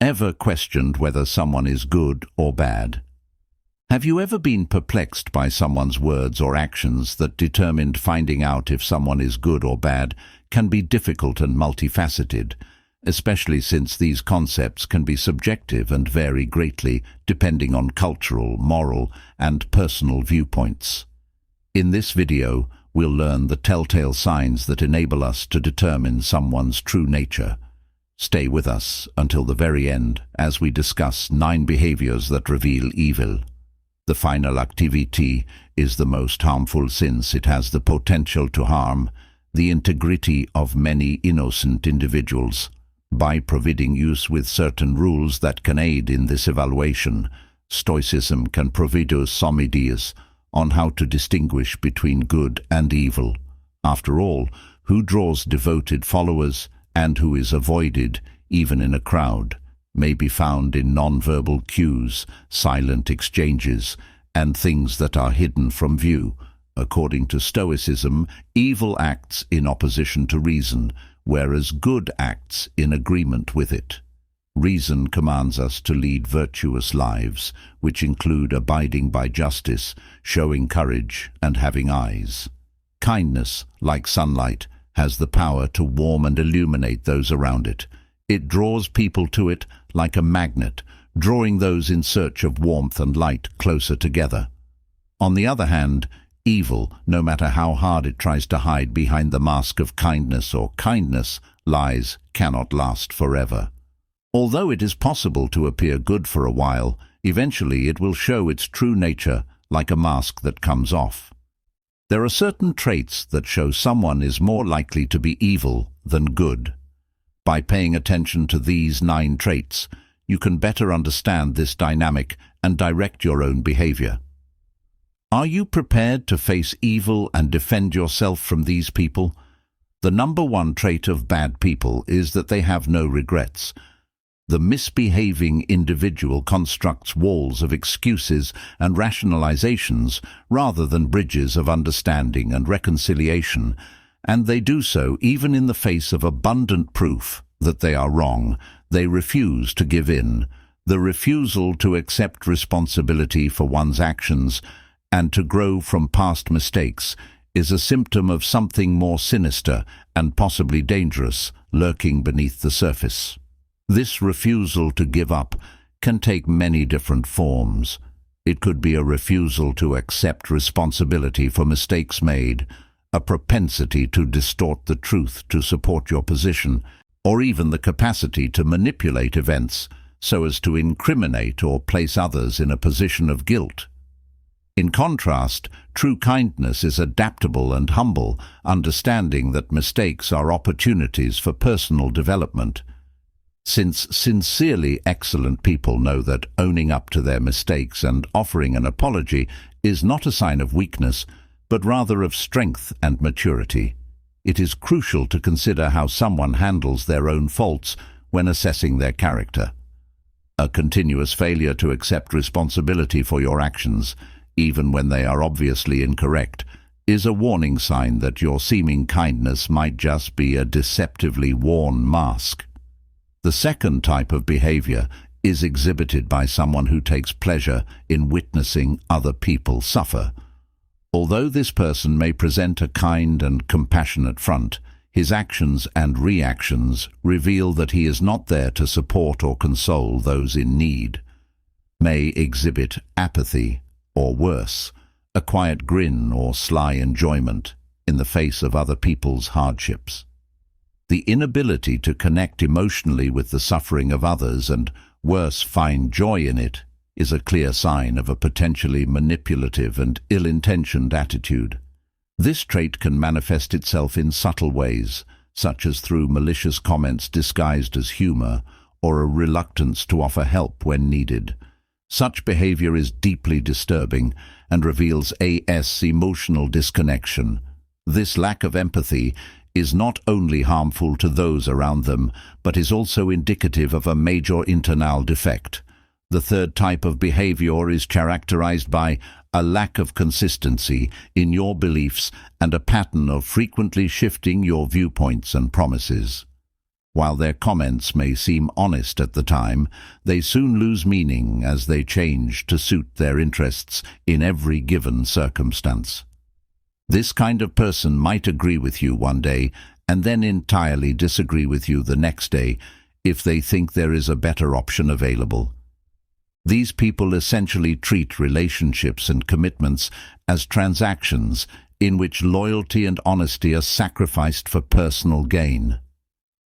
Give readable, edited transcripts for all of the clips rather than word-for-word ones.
Ever questioned whether someone is good or bad? Have you ever been perplexed by someone's words or actions that determined finding out if someone is good or bad can be difficult and multifaceted, especially since these concepts can be subjective and vary greatly depending on cultural, moral, and personal viewpoints? In this video, we'll learn the telltale signs that enable us to determine someone's true nature. Stay with us until the very end as we discuss 9 behaviors that reveal evil. The final activity is the most harmful since it has the potential to harm the integrity of many innocent individuals. By providing use with certain rules that can aid in this evaluation, Stoicism can provide us some ideas on how to distinguish between good and evil. After all, who draws devoted followers and who is avoided, even in a crowd, may be found in non-verbal cues, silent exchanges, and things that are hidden from view. According to Stoicism, evil acts in opposition to reason, whereas good acts in agreement with it. Reason commands us to lead virtuous lives, which include abiding by justice, showing courage, and having eyes. Kindness, like sunlight, has the power to warm and illuminate those around it. It draws people to it like a magnet, drawing those in search of warmth and light closer together. On the other hand, evil, no matter how hard it tries to hide behind the mask of kindness or kindness, lies, cannot last forever. Although it is possible to appear good for a while, eventually it will show its true nature like a mask that comes off. There are certain traits that show someone is more likely to be evil than good. By paying attention to these 9 traits, you can better understand this dynamic and direct your own behavior. Are you prepared to face evil and defend yourself from these people? The number 1 trait of bad people is that they have no regrets. The misbehaving individual constructs walls of excuses and rationalizations rather than bridges of understanding and reconciliation, and they do so even in the face of abundant proof that they are wrong. They refuse to give in. The refusal to accept responsibility for one's actions and to grow from past mistakes is a symptom of something more sinister and possibly dangerous lurking beneath the surface. This refusal to give up can take many different forms. It could be a refusal to accept responsibility for mistakes made, a propensity to distort the truth to support your position, or even the capacity to manipulate events so as to incriminate or place others in a position of guilt. In contrast, true kindness is adaptable and humble, understanding that mistakes are opportunities for personal development. Since sincerely excellent people know that owning up to their mistakes and offering an apology is not a sign of weakness, but rather of strength and maturity, it is crucial to consider how someone handles their own faults when assessing their character. A continuous failure to accept responsibility for your actions, even when they are obviously incorrect, is a warning sign that your seeming kindness might just be a deceptively worn mask. The second type of behavior is exhibited by someone who takes pleasure in witnessing other people suffer. Although this person may present a kind and compassionate front, his actions and reactions reveal that he is not there to support or console those in need. May exhibit apathy, or worse, a quiet grin or sly enjoyment in the face of other people's hardships. The inability to connect emotionally with the suffering of others and, worse, find joy in it is a clear sign of a potentially manipulative and ill-intentioned attitude. This trait can manifest itself in subtle ways, such as through malicious comments disguised as humor or a reluctance to offer help when needed. Such behavior is deeply disturbing and reveals emotional disconnection. This lack of empathy is not only harmful to those around them, but is also indicative of a major internal defect. The third type of behavior is characterized by a lack of consistency in your beliefs and a pattern of frequently shifting your viewpoints and promises. While their comments may seem honest at the time, they soon lose meaning as they change to suit their interests in every given circumstance. This kind of person might agree with you one day and then entirely disagree with you the next day if they think there is a better option available. These people essentially treat relationships and commitments as transactions in which loyalty and honesty are sacrificed for personal gain.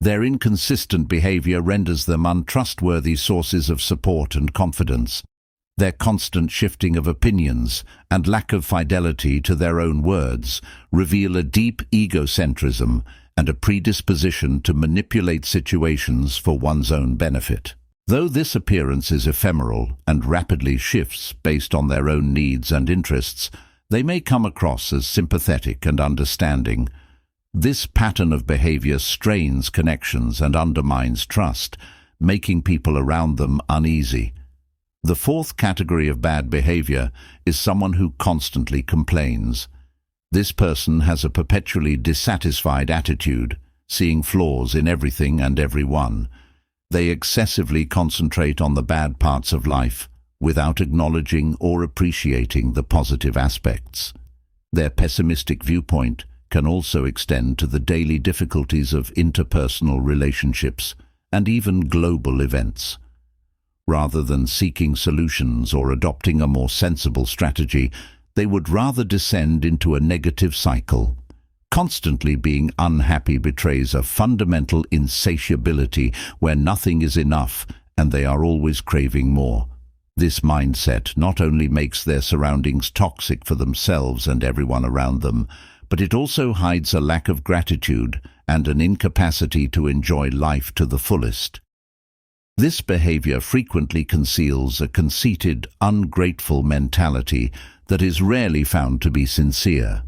Their inconsistent behavior renders them untrustworthy sources of support and confidence. Their constant shifting of opinions and lack of fidelity to their own words reveal a deep egocentrism and a predisposition to manipulate situations for one's own benefit. Though this appearance is ephemeral and rapidly shifts based on their own needs and interests, they may come across as sympathetic and understanding. This pattern of behavior strains connections and undermines trust, making people around them uneasy. The fourth category of bad behavior is someone who constantly complains. This person has a perpetually dissatisfied attitude, seeing flaws in everything and everyone. They excessively concentrate on the bad parts of life, without acknowledging or appreciating the positive aspects. Their pessimistic viewpoint can also extend to the daily difficulties of interpersonal relationships and even global events. Rather than seeking solutions or adopting a more sensible strategy, they would rather descend into a negative cycle. Constantly being unhappy betrays a fundamental insatiability where nothing is enough and they are always craving more. This mindset not only makes their surroundings toxic for themselves and everyone around them, but it also hides a lack of gratitude and an incapacity to enjoy life to the fullest. This behavior frequently conceals a conceited, ungrateful mentality that is rarely found to be sincere.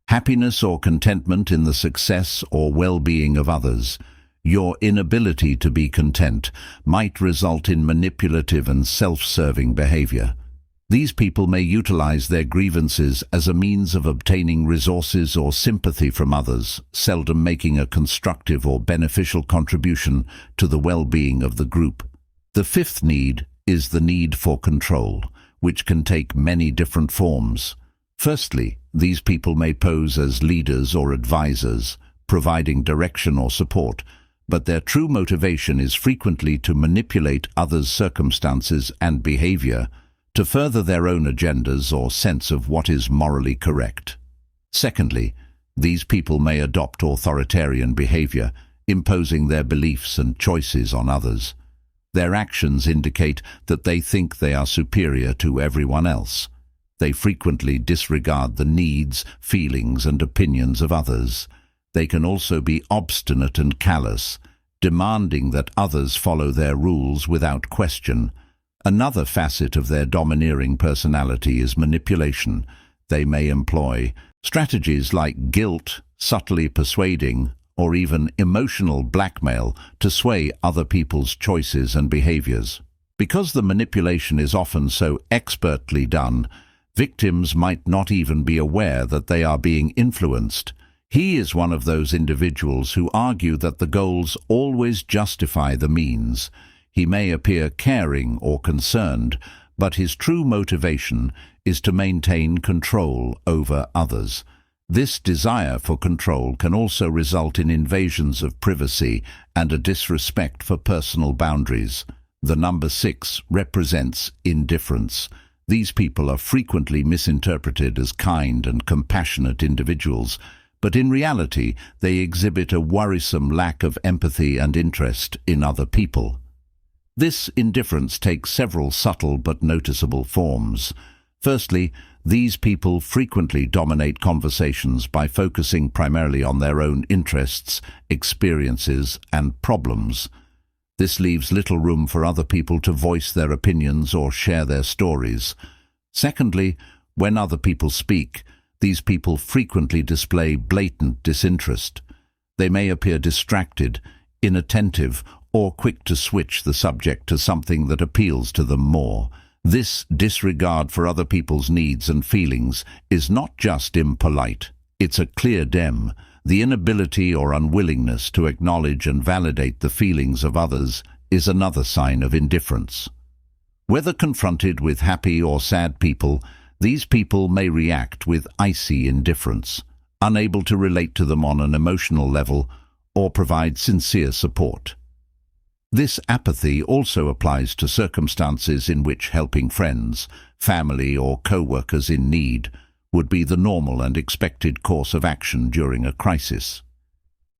Happiness or contentment in the success or well-being of others, your inability to be content, might result in manipulative and self-serving behavior. These people may utilize their grievances as a means of obtaining resources or sympathy from others, seldom making a constructive or beneficial contribution to the well-being of the group. The fifth need is the need for control, which can take many different forms. Firstly, these people may pose as leaders or advisors, providing direction or support, but their true motivation is frequently to manipulate others' circumstances and behavior to further their own agendas or sense of what is morally correct. Secondly, these people may adopt authoritarian behavior, imposing their beliefs and choices on others. Their actions indicate that they think they are superior to everyone else. They frequently disregard the needs, feelings, and opinions of others. They can also be obstinate and callous, demanding that others follow their rules without question. Another facet of their domineering personality is manipulation. They may employ strategies like guilt, subtly persuading, or even emotional blackmail to sway other people's choices and behaviors. Because the manipulation is often so expertly done, victims might not even be aware that they are being influenced. He is one of those individuals who argue that the goals always justify the means. He may appear caring or concerned, but his true motivation is to maintain control over others. This desire for control can also result in invasions of privacy and a disrespect for personal boundaries. The number 6 represents indifference. These people are frequently misinterpreted as kind and compassionate individuals, but in reality they exhibit a worrisome lack of empathy and interest in other people. This indifference takes several subtle but noticeable forms. Firstly, these people frequently dominate conversations by focusing primarily on their own interests, experiences, and problems. This leaves little room for other people to voice their opinions or share their stories. Secondly, when other people speak, these people frequently display blatant disinterest. They may appear distracted, inattentive, or quick to switch the subject to something that appeals to them more. This disregard for other people's needs and feelings is not just impolite, it's a clear dem. The inability or unwillingness to acknowledge and validate the feelings of others is another sign of indifference. Whether confronted with happy or sad people, these people may react with icy indifference, unable to relate to them on an emotional level or provide sincere support. This apathy also applies to circumstances in which helping friends, family, or co-workers in need would be the normal and expected course of action during a crisis.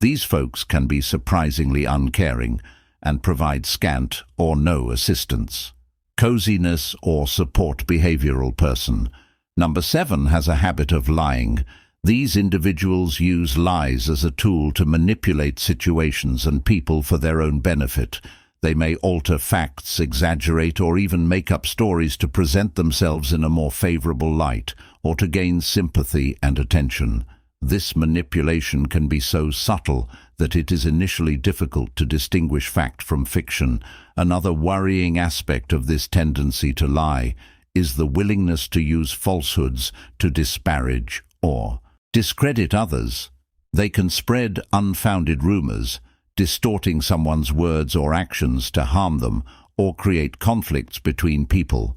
These folks can be surprisingly uncaring and provide scant or no assistance. Coziness or support behavioral person. Number 7 has a habit of lying. These individuals use lies as a tool to manipulate situations and people for their own benefit. They may alter facts, exaggerate, or even make up stories to present themselves in a more favorable light, or to gain sympathy and attention. This manipulation can be so subtle that it is initially difficult to distinguish fact from fiction. Another worrying aspect of this tendency to lie is the willingness to use falsehoods to disparage or discredit others. They can spread unfounded rumors, distorting someone's words or actions to harm them or create conflicts between people.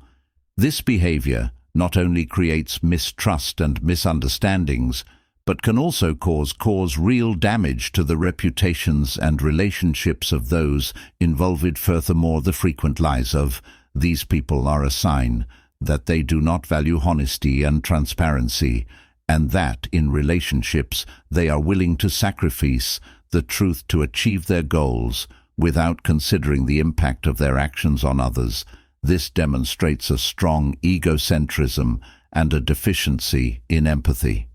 This behavior not only creates mistrust and misunderstandings, but can also cause real damage to the reputations and relationships of those involved. Furthermore, the frequent lies of these people are a sign that they do not value honesty and transparency, and that in relationships they are willing to sacrifice the truth to achieve their goals without considering the impact of their actions on others. This demonstrates a strong egocentrism and a deficiency in empathy.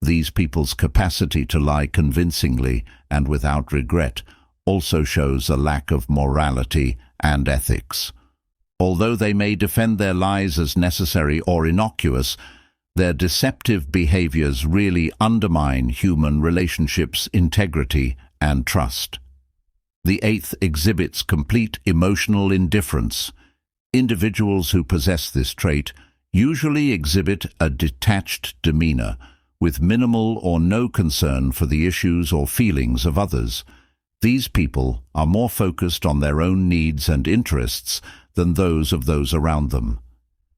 These people's capacity to lie convincingly and without regret also shows a lack of morality and ethics. Although they may defend their lies as necessary or innocuous, their deceptive behaviors really undermine human relationships' integrity and trust. The 8th exhibits complete emotional indifference. Individuals who possess this trait usually exhibit a detached demeanor, with minimal or no concern for the issues or feelings of others. These people are more focused on their own needs and interests than those of those around them.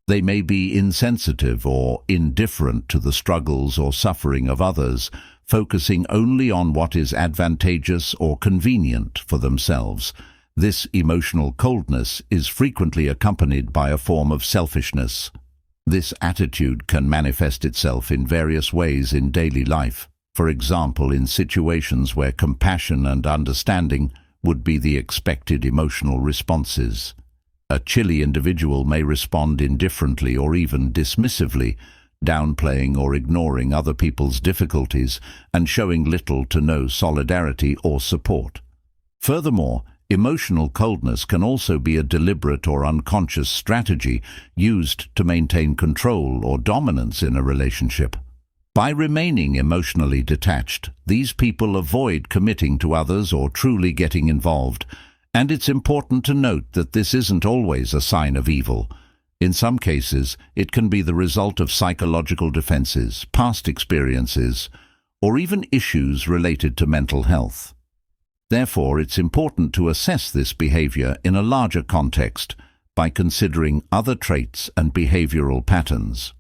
They may be insensitive or indifferent to the struggles or suffering of others, focusing only on what is advantageous or convenient for themselves. This emotional coldness is frequently accompanied by a form of selfishness. This attitude can manifest itself in various ways in daily life. For example, in situations where compassion and understanding would be the expected emotional responses. A chilly individual may respond indifferently or even dismissively, downplaying or ignoring other people's difficulties and showing little to no solidarity or support. Furthermore, emotional coldness can also be a deliberate or unconscious strategy used to maintain control or dominance in a relationship. By remaining emotionally detached, these people avoid committing to others or truly getting involved, and it's important to note that this isn't always a sign of evil. In some cases, it can be the result of psychological defenses, past experiences, or even issues related to mental health. Therefore, it's important to assess this behavior in a larger context by considering other traits and behavioral patterns.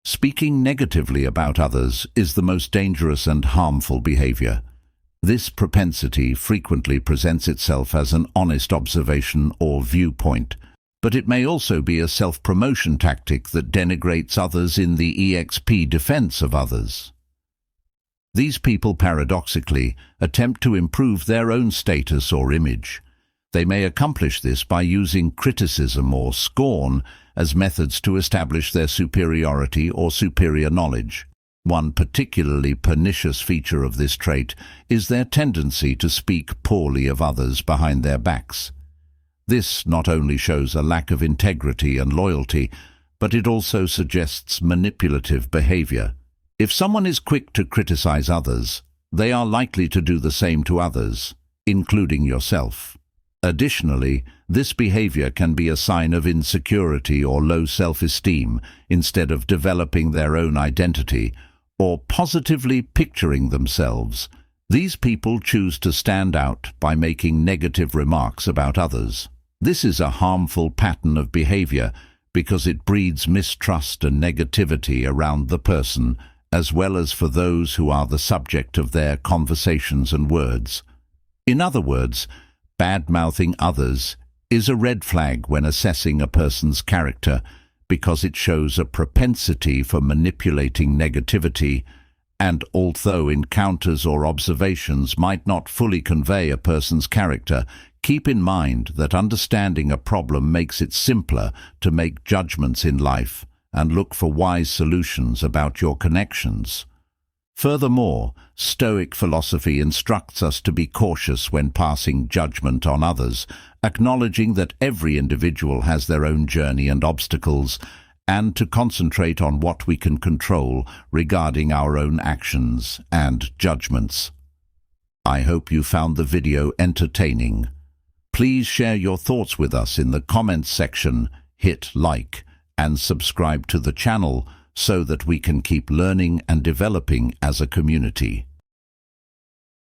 Speaking negatively about others is the most dangerous and harmful behavior. This propensity frequently presents itself as an honest observation or viewpoint, but it may also be a self-promotion tactic that denigrates others in the EXP defense of others. These people paradoxically attempt to improve their own status or image. They may accomplish this by using criticism or scorn as methods to establish their superiority or superior knowledge. One particularly pernicious feature of this trait is their tendency to speak poorly of others behind their backs. This not only shows a lack of integrity and loyalty, but it also suggests manipulative behavior. If someone is quick to criticize others, they are likely to do the same to others, including yourself. Additionally, this behavior can be a sign of insecurity or low self-esteem. Instead of developing their own identity or positively picturing themselves. These people choose to stand out by making negative remarks about others. This is a harmful pattern of behavior because it breeds mistrust and negativity around the person, as well as for those who are the subject of their conversations and words. In other words, bad-mouthing others is a red flag when assessing a person's character because it shows a propensity for manipulating negativity, and although encounters or observations might not fully convey a person's character, keep in mind that understanding a problem makes it simpler to make judgments in life and look for wise solutions about your connections. Furthermore, Stoic philosophy instructs us to be cautious when passing judgment on others, acknowledging that every individual has their own journey and obstacles, and to concentrate on what we can control regarding our own actions and judgments. I hope you found the video entertaining. Please share your thoughts with us in the comments section, hit like, and subscribe to the channel so that we can keep learning and developing as a community.